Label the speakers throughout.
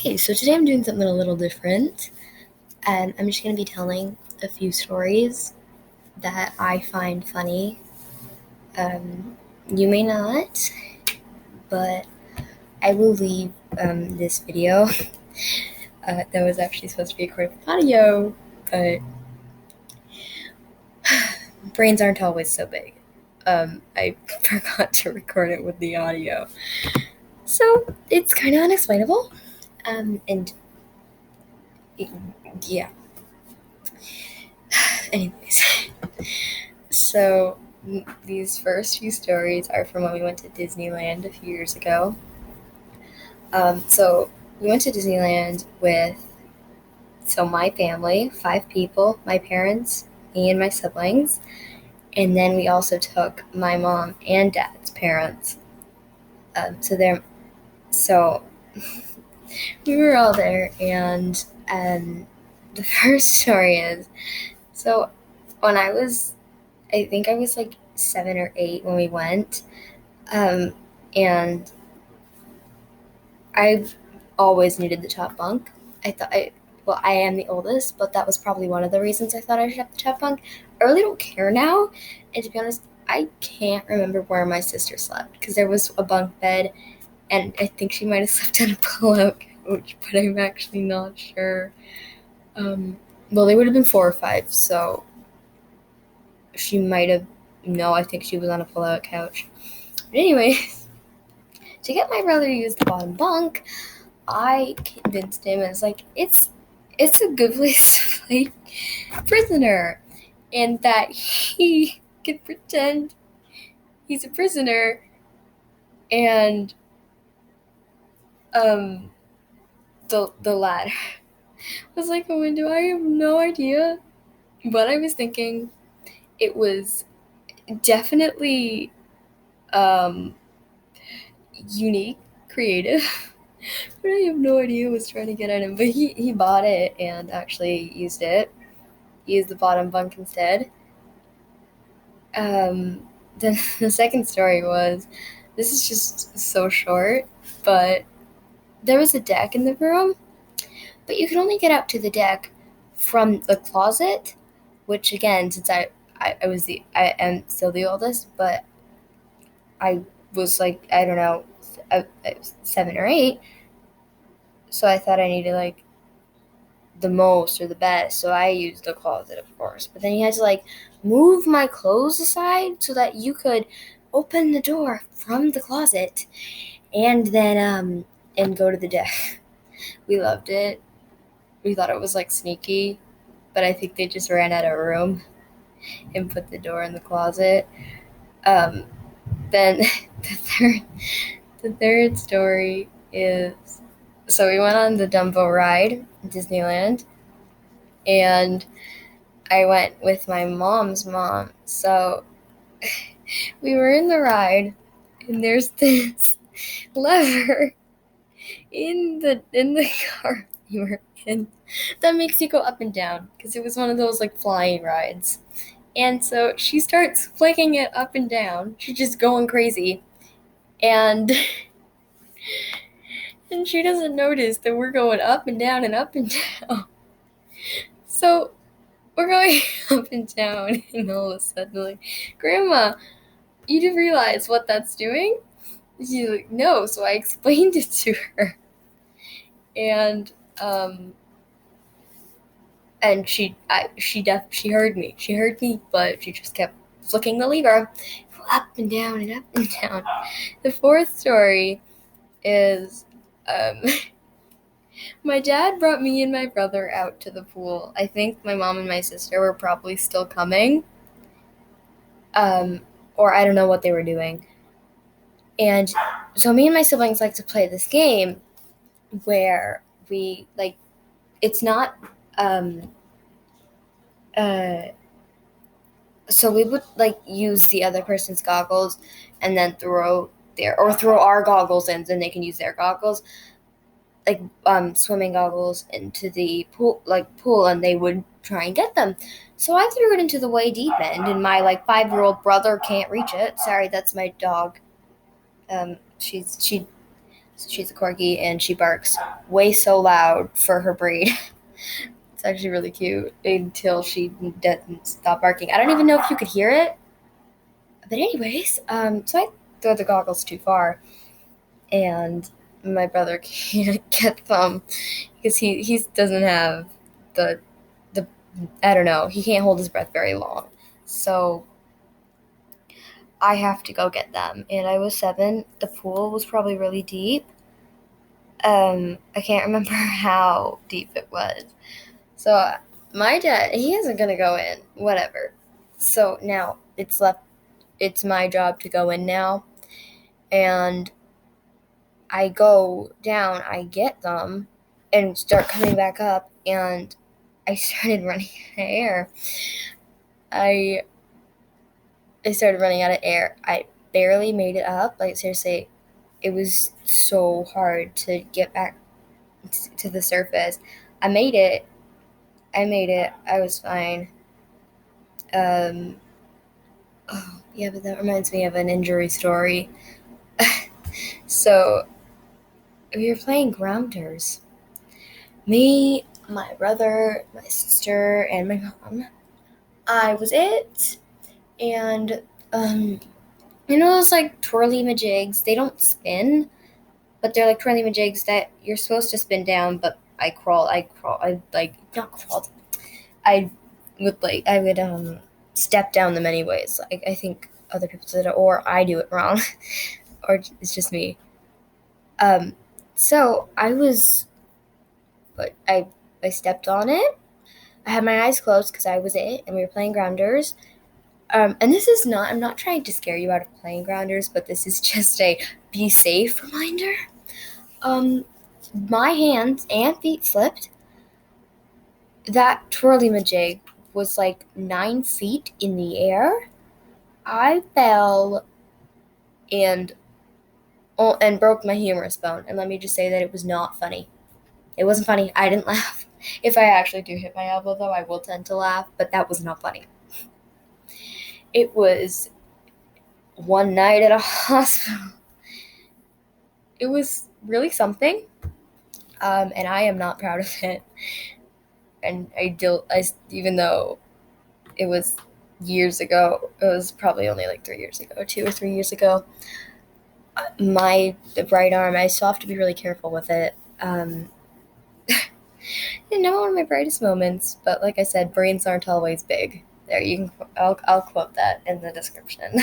Speaker 1: Okay, so today I'm doing something a little different. I'm just going to be telling a few stories that I find funny. You may not, but I will leave this video that was actually supposed to be recorded with audio, but brains aren't always so big. I forgot to record it with the audio. So it's kind of unexplainable. And yeah. Anyways, so these first few stories are from when we went to Disneyland a few years ago. So we went to Disneyland with my family, 5 people, my parents, me and my siblings, and then we also took my mom and dad's parents. So we were all there, and the first story is, so when I think I was like 7 or 8 when we went, and I always needed the top bunk. I am the oldest, but that was probably one of the reasons I thought I should have the top bunk. I really don't care now, and to be honest, I can't remember where my sister slept, because there was a bunk bed, and I think she might have slept on a pull-out couch, but I'm actually not sure. Well, they would have been 4 or 5, so she might have. No, I think she was on a pull-out couch. But anyway, to get my brother to use the bottom bunk, I convinced him. It's like, it's a good place to play prisoner, and that he could pretend he's a prisoner, and the ladder was like a window. I have no idea what I was thinking. It was definitely unique, creative, but I have no idea who was trying to get at him. But he bought it and actually used it. He used the bottom bunk instead. Then the second story was, this is just so short, but there was a deck in the room, but you could only get out to the deck from the closet, which again, since I am still the oldest, but I was like, I don't know, 7 or 8, so I thought I needed like the most or the best, so I used the closet, of course. But then you had to like move my clothes aside so that you could open the door from the closet and then and go to the deck. We loved it. We thought it was like sneaky, but I think they just ran out of room and put the door in the closet. Then the third story is, so we went on the Dumbo ride in Disneyland, and I went with my mom's mom. So we were in the ride, and there's this lever in the car we were in that makes you go up and down, because it was one of those like flying rides. And so she starts flicking it up and down. She's just going crazy, and and she doesn't notice that we're going up and down and up and down. So we're going up and down, and all of a sudden, like, Grandma, you do realize what that's doing? She's like, no. So I explained it to her, and she heard me. She heard me, but she just kept flicking the lever, up and down and up and down. The fourth story is, my dad brought me and my brother out to the pool. I think my mom and my sister were probably still coming, or I don't know what they were doing. And so me and my siblings like to play this game where we, like, it's not, so we would, like, use the other person's goggles and then throw our goggles in, and they can use their goggles, like, swimming goggles, into the pool, and they would try and get them. So I threw it into the way deep end, and my, like, 5-year-old brother can't reach it. Sorry, that's my dog. She's She's a corgi, and she barks way so loud for her breed. It's actually really cute until she doesn't stop barking. I don't even know if you could hear it. But anyways, so I throw the goggles too far, and my brother can't get them because he doesn't have the I don't know, he can't hold his breath very long. So I have to go get them. And I was 7. The pool was probably really deep. I can't remember how deep it was. So my dad, he isn't gonna go in. Whatever. So now it's my job to go in now. And I go down, I get them, and start coming back up, and I started running out of air. I started running out of air. I barely made it up. Like, seriously, it was so hard to get back to the surface. I made it. I was fine. Oh, yeah, but that reminds me of an injury story. So, we were playing grounders. Me, my brother, my sister, and my mom. I was it. And, those, like, twirly-majigs, they don't spin, but they're, like, twirly-majigs that you're supposed to spin down, but I would step down them anyways. Like, I think other people did it, or I do it wrong, or it's just me. So I stepped on it. I had my eyes closed because I was it, and we were playing grounders. And I'm not trying to scare you out of playing grounders, but this is just a be safe reminder. My hands and feet slipped. That twirly-majig was like 9 feet in the air. I fell and broke my humerus bone. And let me just say that it was not funny. It wasn't funny. I didn't laugh. If I actually do hit my elbow, though, I will tend to laugh, but that was not funny. It was one night at a hospital. It was really something, and I am not proud of it. And even though it was years ago, it was probably only like 3 years ago, 2 or 3 years ago. The right arm, I still have to be really careful with it. Not one of my brightest moments, but like I said, brains aren't always big. There, I'll quote that in the description.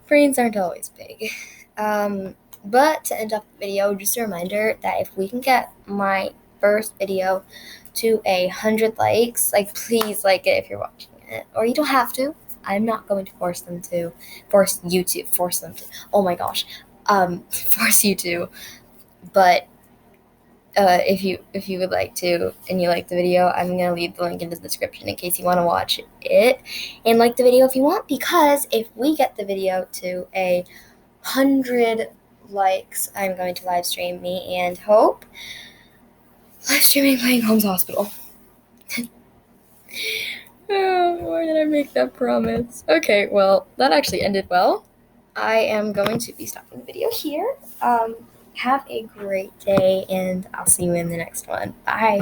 Speaker 1: Brains aren't always big. But to end off the video, just a reminder that if we can get my first video to 100 likes, like, please like it if you're watching it, or you don't have to. I'm not going to force you to. Oh my gosh, force you to. But if you would like to and you like the video, I'm going to leave the link in the description in case you want to watch it and like the video if you want, because if we get the video to 100 likes, I'm going to live stream me and Hope live streaming playing Holmes Hospital. Oh, why did I make that promise? Okay, well, that actually ended well. I am going to be stopping the video here. Have a great day, and I'll see you in the next one. Bye.